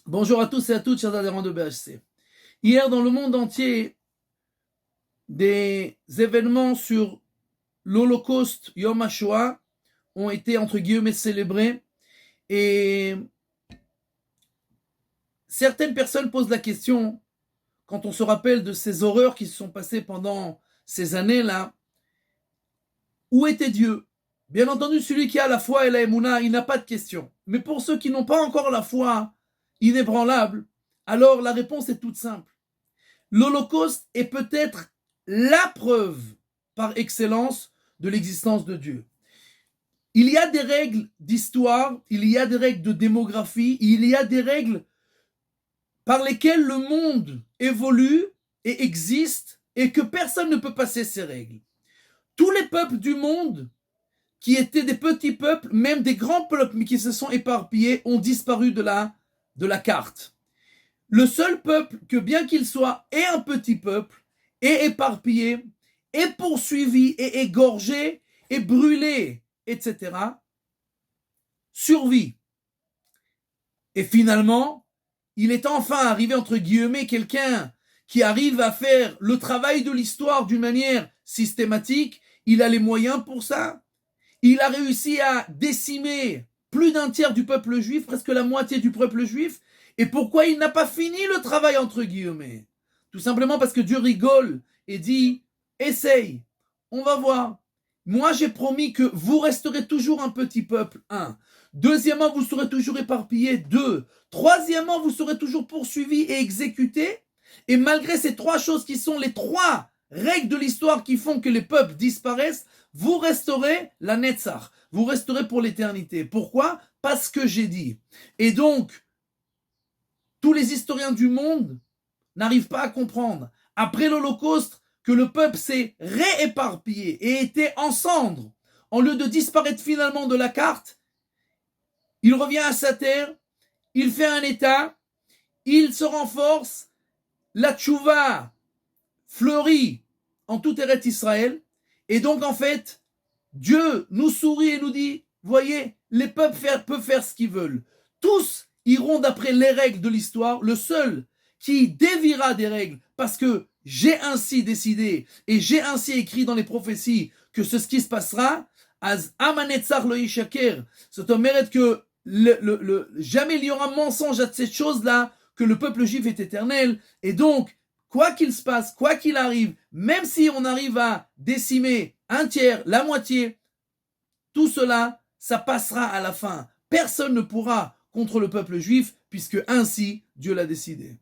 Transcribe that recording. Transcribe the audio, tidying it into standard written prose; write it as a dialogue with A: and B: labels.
A: Bonjour à tous et à toutes, chers adhérents de BHC. Hier, dans le monde entier, des événements sur l'Holocauste, Yom HaShoah, ont été entre guillemets célébrés. Et certaines personnes posent la question, quand on se rappelle de ces horreurs qui se sont passées pendant ces années-là, où était Dieu? Bien entendu, celui qui a la foi et la émouna, il n'a pas de question. Mais pour ceux qui n'ont pas encore la foi inébranlable, alors la réponse est toute simple. L'Holocauste est peut-être la preuve par excellence de l'existence de Dieu. Il y a des règles d'histoire, il y a des règles de démographie, il y a des règles par lesquelles le monde évolue et existe et que personne ne peut passer ces règles. Tous les peuples du monde qui étaient des petits peuples, même des grands peuples mais qui se sont éparpillés, ont disparu de la carte. Le seul peuple que, bien qu'il soit et un petit peuple, et éparpillé, et poursuivi, et égorgé, et brûlé, etc., survit. Et finalement, il est enfin arrivé, entre guillemets, quelqu'un qui arrive à faire le travail de l'histoire d'une manière systématique. Il a les moyens pour ça. Il a réussi à décimer plus d'un tiers du peuple juif, presque la moitié du peuple juif. Et pourquoi il n'a pas fini le travail, entre guillemets? Tout simplement parce que Dieu rigole et dit, essaye, on va voir. Moi, j'ai promis que vous resterez toujours un petit peuple, un. Deuxièmement, vous serez toujours éparpillés, deux. Troisièmement, vous serez toujours poursuivis et exécutés. Et malgré ces trois choses qui sont les trois règles de l'histoire qui font que les peuples disparaissent, vous resterez la Netzach. Vous resterez pour l'éternité. Pourquoi? Parce que j'ai dit. Et donc, tous les historiens du monde n'arrivent pas à comprendre, après l'Holocauste, que le peuple s'est rééparpillé et était en cendres. En lieu de disparaître finalement de la carte, il revient à sa terre, il fait un état, il se renforce, la tchouva fleurit en tout Eretz Israël, et donc en fait, Dieu nous sourit et nous dit, voyez, les peuples peuvent faire ce qu'ils veulent. Tous iront d'après les règles de l'histoire. Le seul qui déviera des règles, parce que j'ai ainsi décidé et j'ai ainsi écrit dans les prophéties que c'est ce qui se passera, az amanetzar lo yishaker, c'est un mérite que jamais il y aura mensonge à cette chose-là, que le peuple juif est éternel. Et donc, quoi qu'il se passe, quoi qu'il arrive, même si on arrive à décimer un tiers, la moitié, tout cela, ça passera à la fin. Personne ne pourra contre le peuple juif, puisque ainsi Dieu l'a décidé.